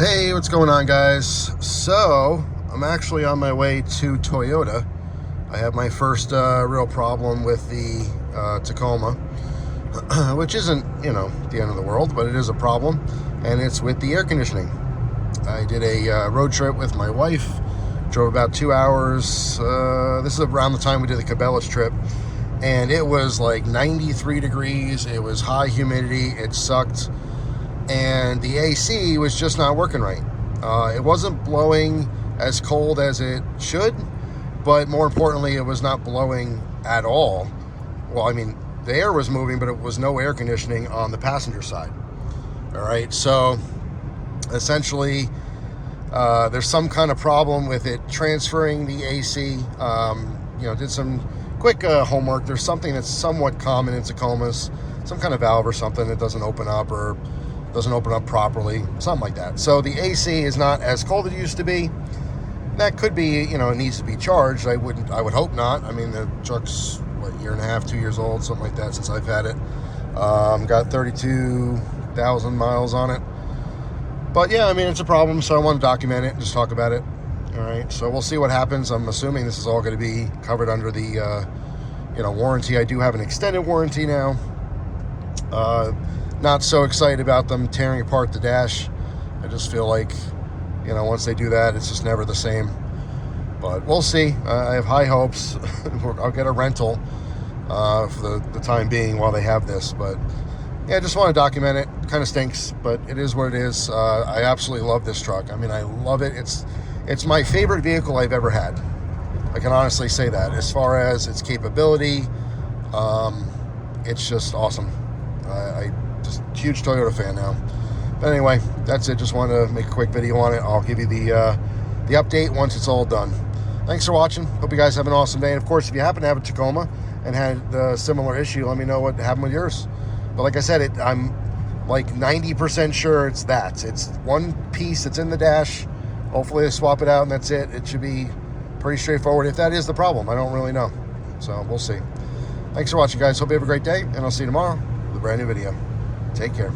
Hey, what's going on, guys? So I'm actually on my way to Toyota. I have my first real problem with the Tacoma, which isn't, the end of the world, but it is a problem, and it's with the air conditioning. I did a road trip with my wife, drove about 2 hours. This is around the time we did the Cabela's trip, and it was like 93 degrees. It was high humidity. It sucked. And the AC was just not working right. It wasn't blowing as cold as it should, but more importantly, it was not blowing at all. Well, I mean, the air was moving, but it was no air conditioning on the passenger side. All right, so essentially, there's some kind of problem with it transferring the AC. Did some quick homework. There's something that's somewhat common in Tacomas, some kind of valve or something that doesn't open up or doesn't open up properly, something like that. So the AC is not as cold as it used to be. That could be, it needs to be charged. I would hope not. I mean, the truck's, year and a half, 2 years old, something like that since I've had it. Got 32,000 miles on it. But yeah, I mean, it's a problem, so I want to document it and just talk about it. All right, so we'll see what happens. I'm assuming this is all going to be covered under the, warranty. I do have an extended warranty now. Not so excited about them tearing apart the dash. I just feel like, once they do that, it's just never the same. But we'll see. I have high hopes. I'll get a rental for the time being while they have this. But yeah, I just want to document it. It kind of stinks, but it is what it is. I absolutely love this truck. I mean, I love it. It's my favorite vehicle I've ever had. I can honestly say that. As far as its capability, it's just awesome. Just huge Toyota fan now. But anyway, that's it. Just wanted to make a quick video on it. I'll give you the update once it's all done. Thanks for watching. Hope you guys have an awesome day. And of course, if you happen to have a Tacoma and had a similar issue, let me know what happened with yours. But like I said, I'm like 90% sure it's that. It's one piece that's in the dash. Hopefully they swap it out and that's it. It should be pretty straightforward if that is the problem. I don't really know. So we'll see. Thanks for watching, guys. Hope you have a great day, and I'll see you tomorrow with a brand new video. Take care.